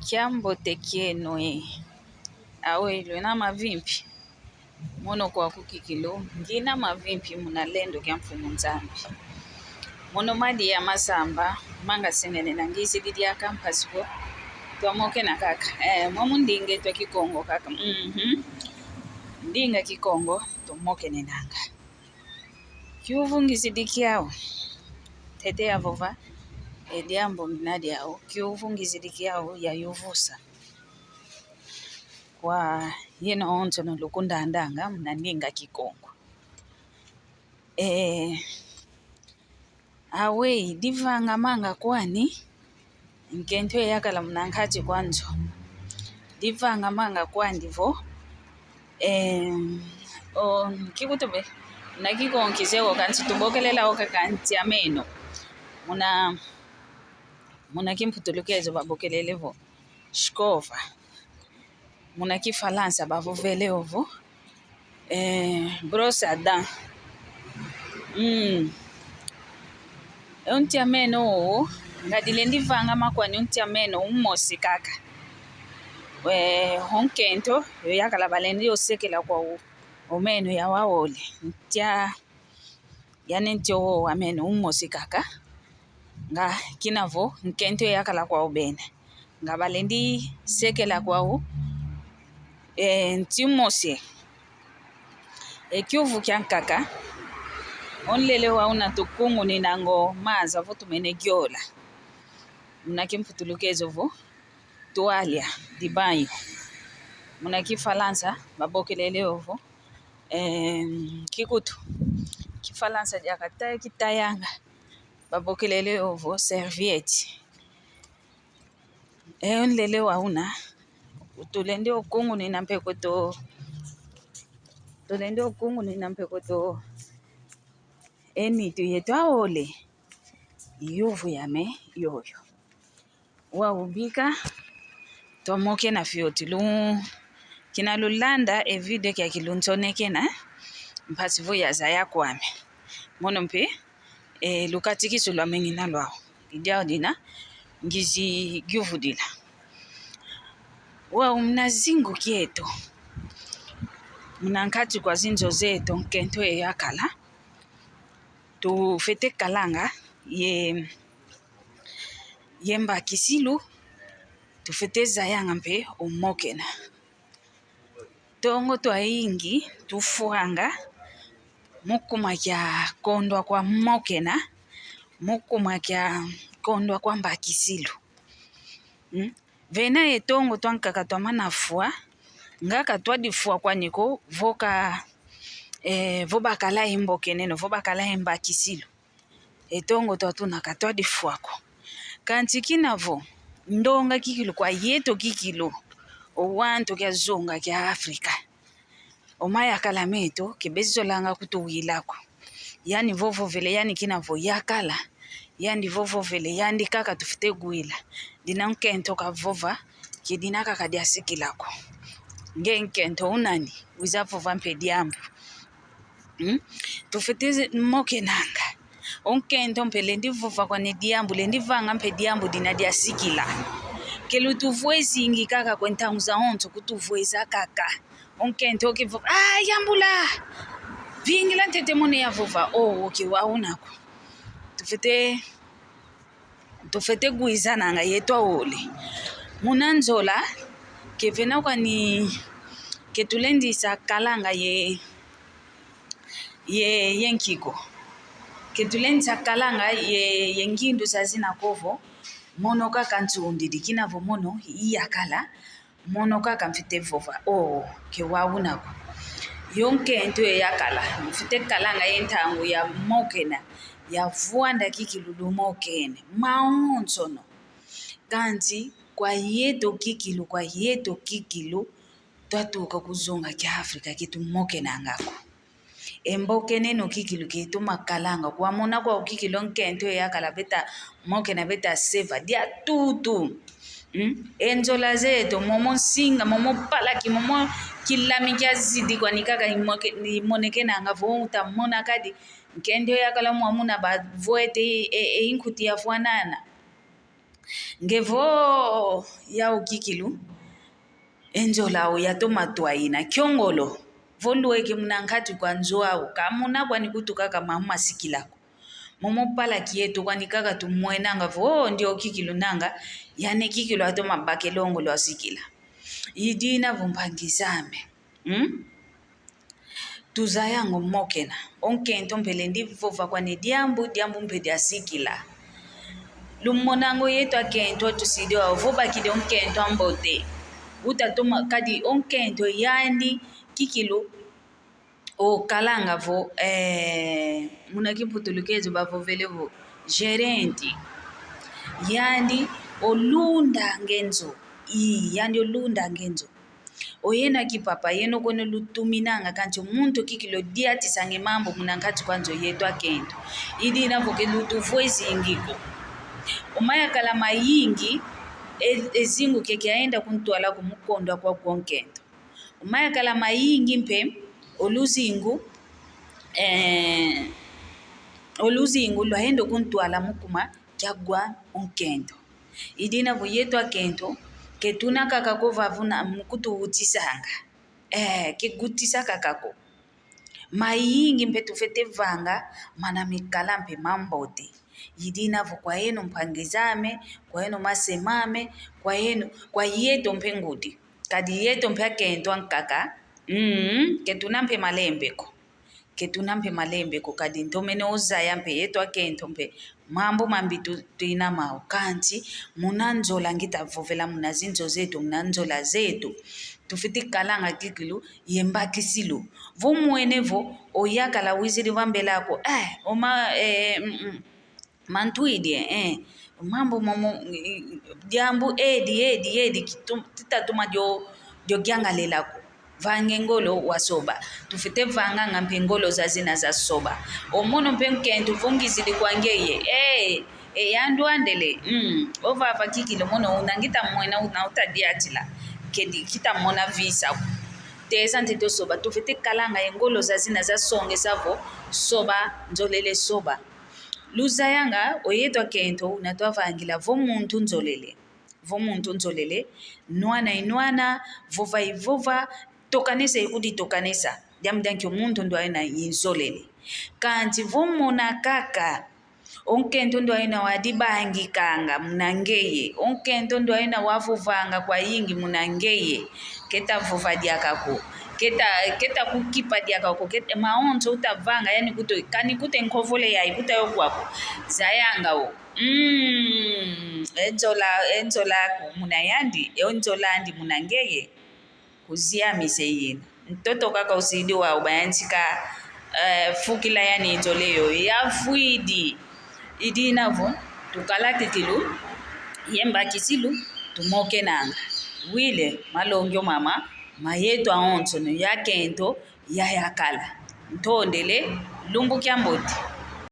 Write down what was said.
Kiambo tekieno awe lwena mavimpi mono kwa kukikilo ngina mavimpi munalendo kya mfumu nzambi mono madi ya masamba manga senene nangisi didi ya campus ko twa Mokena kaka momu ndinge twa Kikongo kaka ndinga Kikongo to Mokene nanga kiuvungisi dikiao tete ya vova ediambo mnadi yao kiuvungisi dikiao ya yuvusa kwa yeno onto no lukunda andanga mnaninga Kikongo awe divanga manga kwani nkento yakala mnankati kwanzo divanga manga kwandivo kikutube nakikonkizeko kanti tubokelela oka kanti ameno muna kimputulukezo babokelelevo shkova muna kifalansa bavovele ovo brosse à dents unti ameno ngadile ndivanga makwani unti ameno umosi kaka honkento yakala balendi yosekela kwa omeno ya waole ntia yani ntio ameno umosi kaka nga kinavo nkento yakala kwa obene nga balendi sekela kwa ntimosi ekyuvu kyankaka onlele wa una tukungu ninango maza votu menegiola munakimputulukezo vo toalya di banho munakifalansa babokelele ovo kikutu kifalansa jakata kitayanga babokelele ovo serviette onlele wa una tulende okungu ninampekoto enitu yetu aole yuvu yame yoyo waubika tomoke na fioti lu kina lulanda evide kya kiluntonekena mpasivo ya Zaya kwame mono mpe lukatiki sulwa mengina lwao idia dina ngizi gyuvudila wa mnazingu kieto mnankati kwa zinzo zeto nkento yakala tu fete kalanga ye Mbakisilu tu fete Zaya ngampe Mokena tongo twa ingi tufuanga mukuma kya kondwa kwa Mokena mukuma kya kondwa kwa Mbakisilu vena etongo twankaka twa manafua ngaka twadifua kwa niko voka vobakala imbokeneno vobakala Mbakisilu etongo twatunaka twadifuako kanti kinavo ndonga kikilu kwa yeto kikilu owanto kya zonga kya Afrika omaya kala meto kebezolanga kutuwilako yani vovo vele yani kinavo yakala yani vovo vele yani kaka tufite gwila dina nkento ka vova kidina kaka diasikilako nkento unani wiza vova mpediambu tufite Mokenanga onkento mpele ndivova kwa nediambu le ndivanga mpediambu dina diasikila kelutuvwezi ingi kaka kwentangu za onto kutuvweza kaka onkento kivova yambula vingila ntetemone ya vova okay waunako tufite gwiza nanga yeto ole muna Nzola kevena kwa ni ketulendisa kalanga yenkiko ketulendisa kalanga yengindu sazina kovo mono kaka ntsundi kinavo mono iyakala mono kaka mfite vova kewaunako yonkento yakala mfite kalanga yentangu ya Mokena ya vuanda kikilulu Mokene maonsono kanti kwa yeto kikilu twatuka kuzonga kya Afrika kitu Mokena ngako embokene no kikilu kitu makalanga kwa mona kwa ukikilo nkento yakala beta Mokena beta seva dia tutu Nzola zeto momo singa momo palaki momo kilami kya zidi kwa nikaka imonekena ngavo utamona kadi nkendo yakala mwamuna ba voete inkuti ya fuanana ngevo ya ukikilu Nzola uyatoma twaina kyongolo volueke mnankati kwa nzoa kamuna kwani kutuka kama masikilako momopala kieto kwani kaka tumwenanga vo ndio kikilu nanga yani kikilu atoma bakelongo lwa sikila idina vumpangizame Zaya ngo Mokena onkento mpele ndivova kwani diambu mpede asikila lumonango yetu akento tusidi wavuba kide onkento ambote utatoma kadi onkento yani kikilu o kalanga vo munakiputulukezo bavo velevo gerenti yani olunda ngenzo yani olunda ngenzo oyena kipapa yeno kono lutuminanga kanti umuntu kikilo diati sange mambo munangati kwanzo yetu akento idi inavoke lutu voice ingiko umaya kala mayingi ezingu keke aenda kuntwala kumukondwa kwa konkento umaya kala mayingi mpe oluzingu lwahendo kuntwala mukuma kyagwa onkento idina vuyetu akento ketuna kakako vavuna mukutu utisanga kegutisa kakako mayingi mpe tufete vanga mana mikala mpe mambote yidina vo kwa yenu mpangizame kwa yenu masemame kwa yeto mpe ngudi kadi yeto mpe akento ankaka ketuna mpe malembeko kadi ntomene Zaya mpe yeto akento mpe mambo mambitu tuina mao kanti muna Nzola ngitavovela muna zinzo zetu muna Nzola zetu tufiti kalanga kikilu Mbakisilu vomwenevo oyakala wiziri vambelako mantuidie mambo momo diambu edi titatuma dio gyangalelako vange ngolo wasoba tufite vanga ngampe ngolo zazina za soba omono mpe nkento vongizili kwangeye yandu andele ovava kikilo mono unangita mwena unautadiatila kedi kita mona visa teza ntito soba tufite kalanga ngolo zazina za songe savo soba nzolele soba luzayanga oyeto akento unatwavangila vomuntu nzolele nwana vova tokanesa ikudi tokanesa diamdanki omuntu ndo aina yinzolele kanti vomona kaka onkento ndo aina wadibangikanga munangeye onkento ndo aina wavuvanga kwa yingi munangeye keta vova diakako keta kukipa diakako keta maonzo utavanga yani kuto kani kute nkovole yai kutayo kwako zayanga o enzola munayandi enzolandi munangeye kuziamise yina mtoto kaka usidi wa ubayantika fukila yani inzoleyo ya fuidi idinavo tukalakitilu Mbakisilu tumokenanga wile malongyo mama mayetu aonsono yakento yayakala ntondele lumbu kyamboti